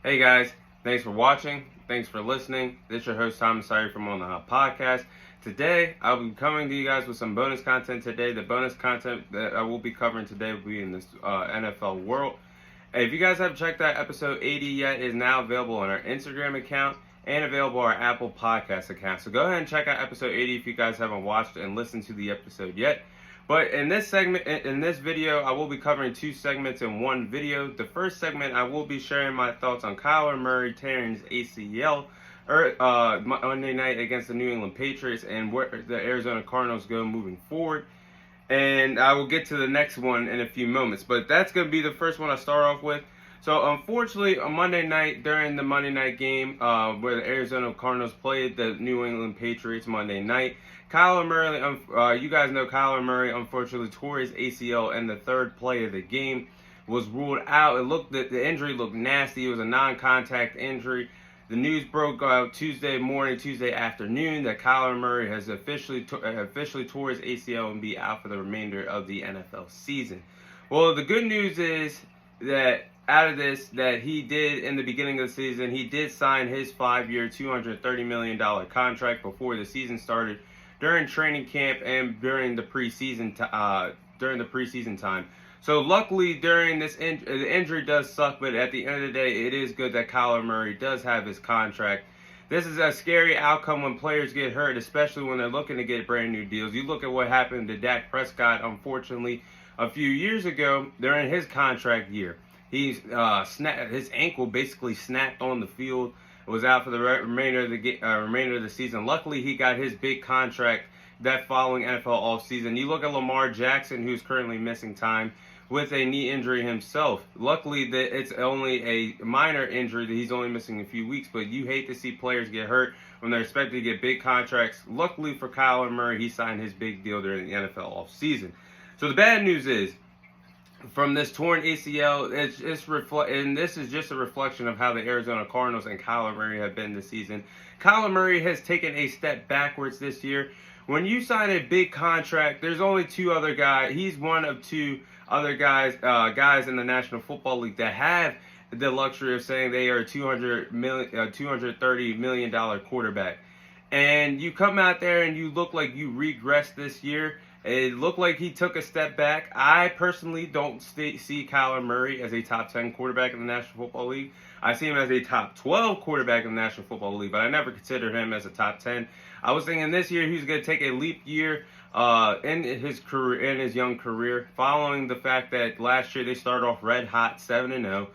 Hey guys, thanks for watching. Thanks for listening. This is your host Thomas Sire from On the Hub Podcast. Today, I'll be coming to you guys with some bonus content today. The bonus content that I will be covering today will be in this NFL world. If you guys haven't checked out episode 80 yet, it is now available on our Instagram account and available on our Apple Podcast account. So go ahead and check out episode 80 if you guys haven't watched and listened to the episode yet. But in this segment, in this video, I will be covering two segments in one video. The first segment, I will be sharing my thoughts on Kyler Murray tearing his ACL Monday night against the New England Patriots and where the Arizona Cardinals go moving forward. And I will get to the next one in a few moments. But that's going to be the first one I start off with. So unfortunately, on Monday night, during the Monday night game where the Arizona Cardinals played the New England Patriots Monday night, Kyler Murray, you guys know Kyler Murray unfortunately tore his ACL in the third play of the game, was ruled out. The injury looked nasty. It was a non-contact injury. The news broke Tuesday afternoon that Kyler Murray has officially tore his ACL and be out for the remainder of the NFL season. Well, the good news is that out of this, that he did in the beginning of the season, he did sign his 5-year, $230 million contract before the season started, during training camp and during the preseason time. So luckily, during this the injury does suck, but at the end of the day, it is good that Kyler Murray does have his contract. This is a scary outcome when players get hurt, especially when they're looking to get brand new deals. You look at what happened to Dak Prescott, unfortunately, a few years ago during his contract year. His ankle basically snapped on the field. Was out for the remainder of the season. Luckily, he got his big contract that following NFL offseason. You look at Lamar Jackson, who's currently missing time with a knee injury himself. Luckily, that it's only a minor injury that he's only missing a few weeks, but you hate to see players get hurt when they're expected to get big contracts. Luckily for Kyler Murray, he signed his big deal during the NFL offseason. So the bad news is, from this torn ACL, and this is just a reflection of how the Arizona Cardinals and Kyler Murray have been this season. Kyler Murray has taken a step backwards this year. When you sign a big contract, there's only two other guys. He's one of two other guys in the National Football League that have the luxury of saying they are a $230 million quarterback. And you come out there and you look like you regressed this year. It looked like he took a step back. I personally don't see Kyler Murray as a top 10 quarterback in the National Football League. I see him as a top 12 quarterback in the National Football League, but I never considered him as a top 10. I was thinking this year he was going to take a leap year in his career, in his young career, following the fact that last year they started off red hot 7-0.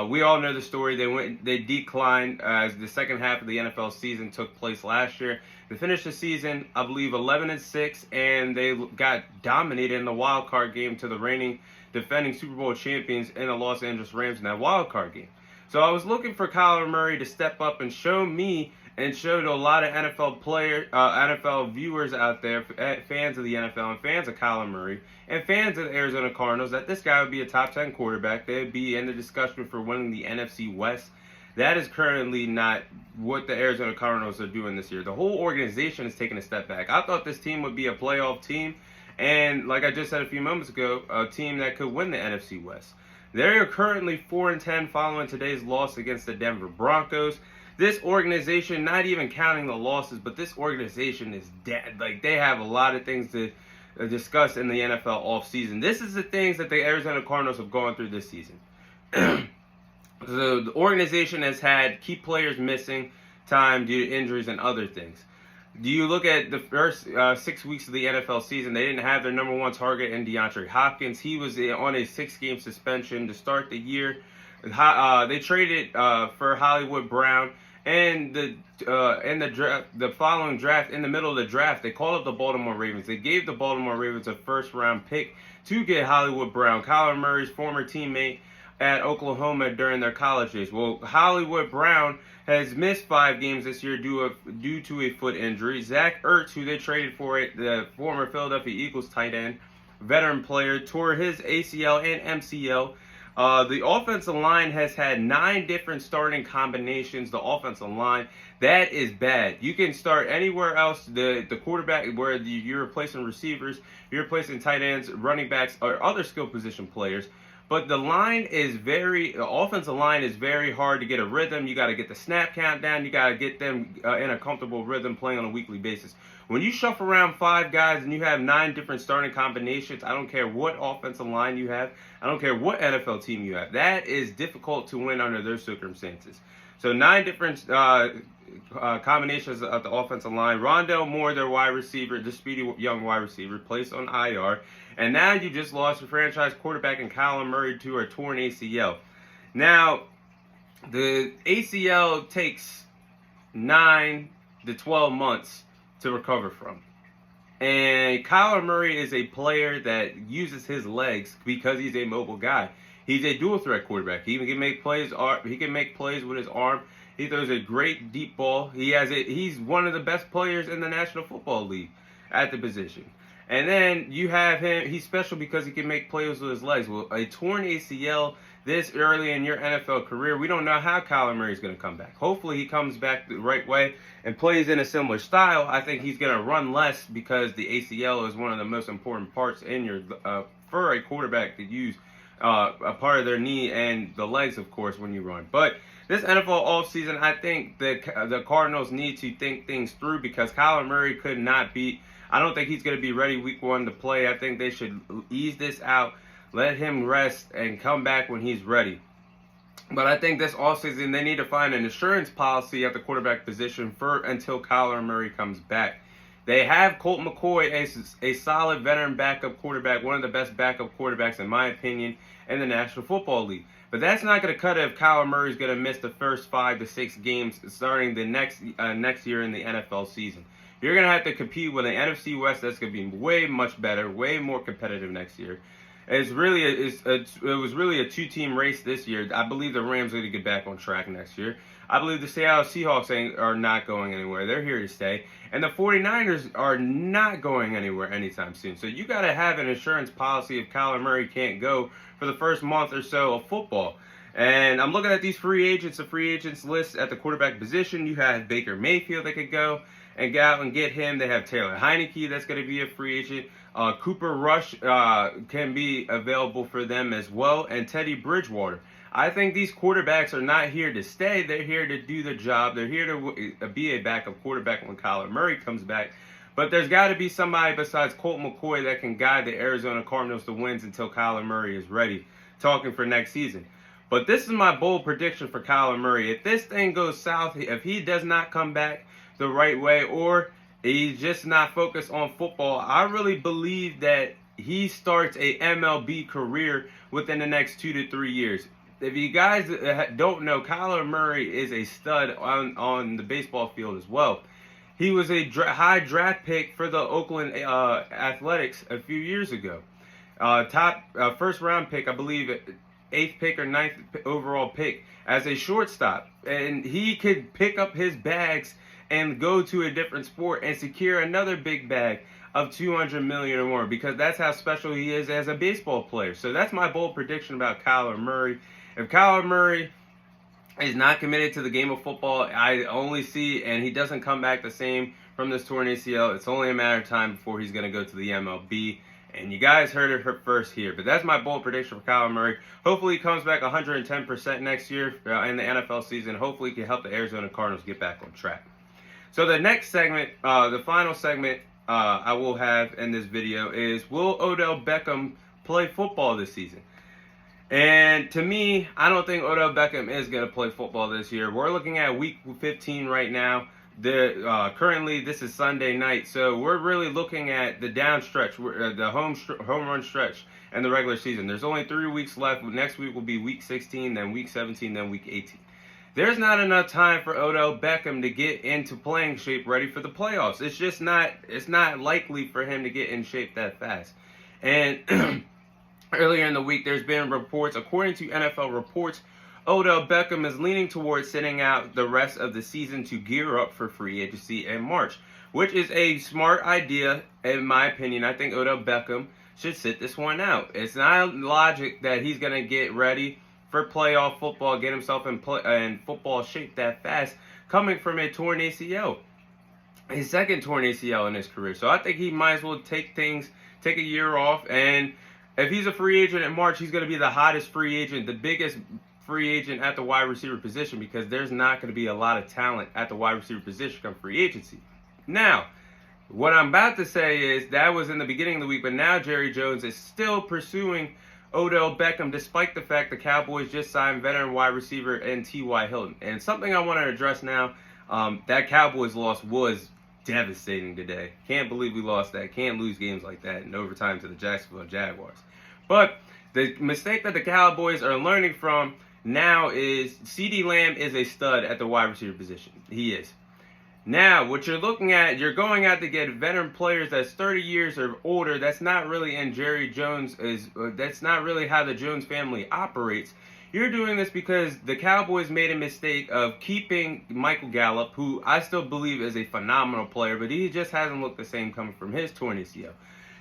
We all know the story. They declined as the second half of the NFL season took place last year. They finished the season, I believe, 11-6, and they got dominated in the wild card game to the reigning defending Super Bowl champions in the Los Angeles Rams in that wild card game. So I was looking for Kyler Murray to step up and show me and show to a lot of NFL viewers out there, fans of the NFL and fans of Kyler Murray and fans of the Arizona Cardinals, that this guy would be a top 10 quarterback. They would be in the discussion for winning the NFC West. That is currently not what the Arizona Cardinals are doing this year. The whole organization is taking a step back. I thought this team would be a playoff team, and like I just said a few moments ago, a team that could win the NFC West. They are currently 4-10 following today's loss against the Denver Broncos. This organization, not even counting the losses, but this organization is dead. Like, they have a lot of things to discuss in the NFL offseason. This is the things that the Arizona Cardinals have gone through this season. So the organization has had key players missing time due to injuries and other things. Do you look at the first 6 weeks of the NFL season, they didn't have their number one target in DeAndre Hopkins. He was on a 6-game suspension to start the year. They traded for Hollywood Brown. And the following draft, in the middle of the draft, they called up the Baltimore Ravens. They gave the Baltimore Ravens a first-round pick to get Hollywood Brown, Kyler Murray's former teammate at Oklahoma during their college days. Well, Hollywood Brown has missed 5 games this year due to a foot injury. Zach Ertz, who they traded for it, the former Philadelphia Eagles tight end, veteran player, tore his ACL and MCL. The offensive line has had 9 different starting combinations. The offensive line, that is bad. You can start anywhere else. The quarterback, where you're replacing receivers, you're replacing tight ends, running backs, or other skill position players. But the offensive line is very hard to get a rhythm. You got to get the snap count down. You got to get them in a comfortable rhythm playing on a weekly basis. When you shuffle around 5 guys and you have 9 different starting combinations, I don't care what offensive line you have. I don't care what NFL team you have. That is difficult to win under those circumstances. So 9 different combinations of the offensive line. Rondell Moore, their wide receiver, the speedy young wide receiver, placed on IR. And now you just lost your franchise quarterback in Kyler Murray to a torn ACL. Now, the ACL takes 9 to 12 months to recover from. And Kyler Murray is a player that uses his legs because he's a mobile guy. He's a dual threat quarterback. He can make plays. He can make plays with his arm. He throws a great deep ball. He's one of the best players in the National Football League at the position. And then you have him. He's special because he can make plays with his legs. Well, a torn ACL this early in your NFL career, we don't know how Kyler Murray is going to come back. Hopefully he comes back the right way and plays in a similar style. I think he's going to run less because the ACL is one of the most important parts in your for a quarterback to use a part of their knee and the legs, of course, when you run. But this NFL offseason, I think the Cardinals need to think things through because Kyler Murray could not be. I don't think he's going to be ready week 1 to play. I think they should ease this out, let him rest, and come back when he's ready. But I think this offseason they need to find an insurance policy at the quarterback position until Kyler Murray comes back. They have Colt McCoy, a solid veteran backup quarterback, one of the best backup quarterbacks, in my opinion, in the National Football League. But that's not going to cut it if Kyler Murray is going to miss the first 5 to 6 games starting the next year in the NFL season. You're going to have to compete with an NFC West that's going to be way much better, way more competitive next year. It was really a 2-team race this year. I believe the Rams are going to get back on track next year. I believe the Seattle Seahawks are not going anywhere. They're here to stay. And the 49ers are not going anywhere anytime soon. So you got to have an insurance policy if Kyler Murray can't go for the first month or so of football. And I'm looking at these the free agents list at the quarterback position. You have Baker Mayfield that could go and get out and get him. They have Taylor Heineke that's going to be a free agent. Cooper Rush can be available for them as well. And Teddy Bridgewater. I think these quarterbacks are not here to stay. They're here to do the job. They're here to be a backup quarterback when Kyler Murray comes back. But there's got to be somebody besides Colt McCoy that can guide the Arizona Cardinals to wins until Kyler Murray is ready, talking for next season. But this is my bold prediction for Kyler Murray. If this thing goes south, if he does not come back the right way, or he's just not focused on football, I really believe that he starts a MLB career within the next 2 to 3 years. If you guys don't know, Kyler Murray is a stud on the baseball field as well. He was a high draft pick for the Oakland Athletics a few years ago. Top first round pick, I believe, 8th pick or 9th overall pick as a shortstop. And he could pick up his bags and go to a different sport and secure another big bag of $200 million or more, because that's how special he is as a baseball player. So that's my bold prediction about Kyler Murray. If Kyler Murray is not committed to the game of football, I only see, and he doesn't come back the same from this torn ACL, it's only a matter of time before he's going to go to the MLB. And you guys heard it first here. But that's my bold prediction for Kyler Murray. Hopefully he comes back 110% next year in the NFL season. Hopefully he can help the Arizona Cardinals get back on track. So the next segment, the final segment I will have in this video is, will Odell Beckham play football this season? And to me, I don't think Odell Beckham is going to play football this year. We're looking at week 15 right now. Currently, this is Sunday night, so we're really looking at the down stretch, the home run stretch, and the regular season. There's only 3 weeks left. Next week will be week 16, then week 17, then week 18. There's not enough time for Odell Beckham to get into playing shape, ready for the playoffs. It's just not. It's not likely for him to get in shape that fast. And earlier in the week, there's been reports, according to NFL reports, Odell Beckham is leaning towards sitting out the rest of the season to gear up for free agency in March, which is a smart idea, in my opinion. I think Odell Beckham should sit this one out. It's not logic that he's going to get ready for playoff football, get himself in football shape that fast, coming from a torn ACL. His second torn ACL in his career. So I think he might as well take a year off and if he's a free agent in March, he's going to be the hottest free agent, the biggest free agent at the wide receiver position, because there's not going to be a lot of talent at the wide receiver position come free agency. Now, what I'm about to say is that was in the beginning of the week, but now Jerry Jones is still pursuing Odell Beckham, despite the fact the Cowboys just signed veteran wide receiver and T.Y. Hilton. And something I want to address now, that Cowboys loss was devastating today. Can't believe we lost that. Can't lose games like that in overtime to the Jacksonville Jaguars. But the mistake that the Cowboys are learning from now is CeeDee Lamb is a stud at the wide receiver position. He is. Now, what you're looking at, you're going out to get veteran players that's 30 years or older. That's not really in Jerry Jones. That's not really how the Jones family operates. You're doing this because the Cowboys made a mistake of keeping Michael Gallup, who I still believe is a phenomenal player, but he just hasn't looked the same coming from his torn ACL.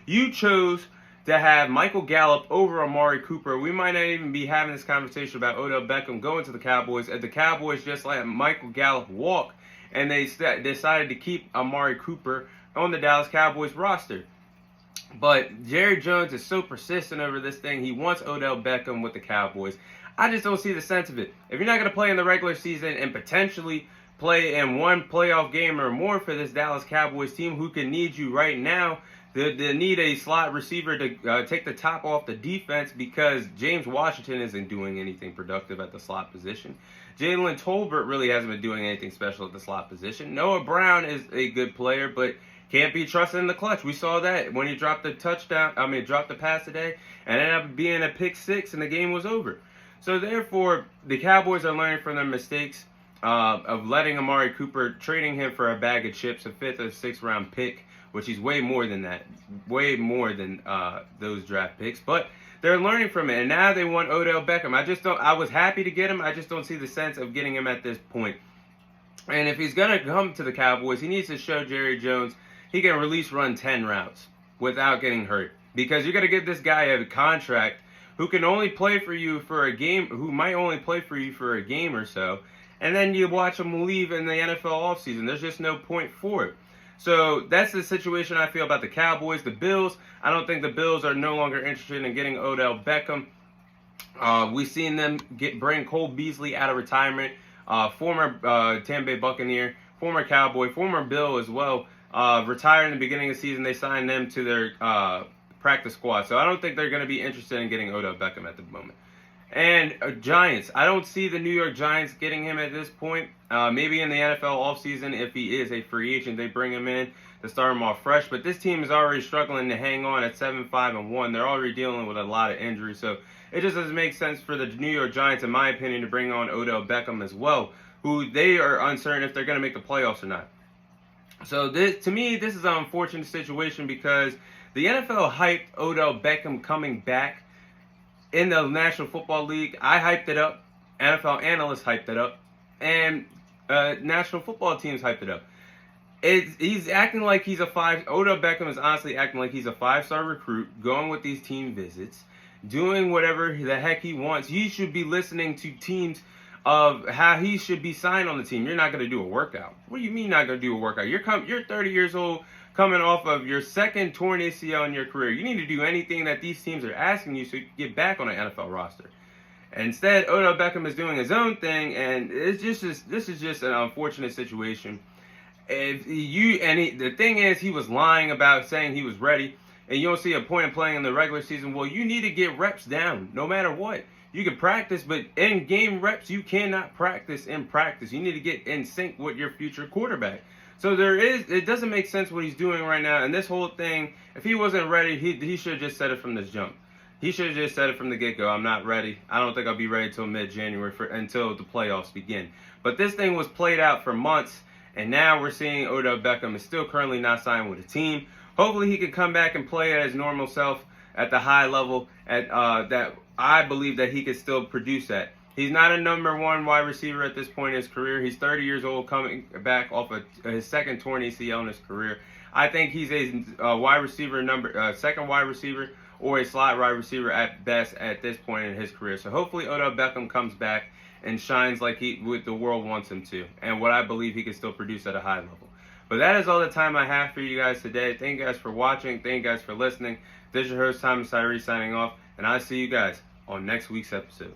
You chose to have Michael Gallup over Amari Cooper. We might not even be having this conversation about Odell Beckham going to the Cowboys, and the Cowboys just let Michael Gallup walk, and they decided to keep Amari Cooper on the Dallas Cowboys roster. But Jerry Jones is so persistent over this thing. He wants Odell Beckham with the Cowboys. I just don't see the sense of it. If you're not going to play in the regular season and potentially play in one playoff game or more for this Dallas Cowboys team, who can need you right now, they need a slot receiver to take the top off the defense, because James Washington isn't doing anything productive at the slot position. Jalen Tolbert really hasn't been doing anything special at the slot position. Noah Brown is a good player, but can't be trusted in the clutch. We saw that when he dropped the dropped the pass today, and ended up being a pick six, and the game was over. So therefore, the Cowboys are learning from their mistakes of letting Amari Cooper, trading him for a bag of chips, a 5th or 6th round pick, which he's way more than that, way more than those draft picks. But they're learning from it, and now they want Odell Beckham. I was happy to get him. I just don't see the sense of getting him at this point. And if he's going to come to the Cowboys, he needs to show Jerry Jones he can run 10 routes without getting hurt. Because you're going to give this guy a contract who can only play for you for a game, who might only play for you for a game or so, and then you watch him leave in the NFL offseason. There's just no point for it. So that's the situation I feel about the Cowboys. The Bills, I don't think the Bills are no longer interested in getting Odell Beckham. We've seen them bring Cole Beasley out of retirement, former Tampa Bay Buccaneer, former Cowboy, former Bill as well, retired in the beginning of the season. They signed them to their practice squad. So I don't think they're going to be interested in getting Odell Beckham at the moment. And Giants, I don't see the New York Giants getting him at this point. Maybe in the NFL offseason, if he is a free agent, they bring him in to start him off fresh. But this team is already struggling to hang on at 7-5-1. They're already dealing with a lot of injuries. So it just doesn't make sense for the New York Giants, in my opinion, to bring on Odell Beckham as well, who they are uncertain if they're going to make the playoffs or not. So to me, this is an unfortunate situation, because the NFL hyped Odell Beckham coming back in the National Football League. I hyped it up. NFL analysts hyped it up. And National Football teams hyped it up. He's acting like he's a Odell Beckham is honestly acting like he's a 5-star recruit, going with these team visits, doing whatever the heck he wants. He should be listening to teams of how he should be signed on the team. You're not going to do a workout. What do you mean not going to do a workout? You're 30 years old, coming off of your second torn ACL in your career. You need to do anything that these teams are asking you so you can get back on an NFL roster. Instead, Odell Beckham is doing his own thing, and this is just an unfortunate situation. The thing is, he was lying about saying he was ready, and you don't see a point in playing in the regular season. Well, you need to get reps down, no matter what. You can practice, but in game reps, you cannot practice in practice. You need to get in sync with your future quarterback. So it doesn't make sense what he's doing right now. And this whole thing, if he wasn't ready, he should have just said it from this jump. He should have just said it from the get-go. I'm not ready. I don't think I'll be ready until mid-January until the playoffs begin. But this thing was played out for months, and now we're seeing Odell Beckham is still currently not signed with a team. Hopefully he can come back and play at his normal self at the high level that I believe that he could still produce at. He's not a number one wide receiver at this point in his career. He's 30 years old, coming back off of his second torn ACL in his career. I think he's a wide receiver second wide receiver, or a slot wide receiver at best at this point in his career. So hopefully Odell Beckham comes back and shines like the world wants him to, and what I believe he can still produce at a high level. But that is all the time I have for you guys today. Thank you guys for watching. Thank you guys for listening. This is your host, Thomas Tyree, signing off. And I'll see you guys on next week's episode.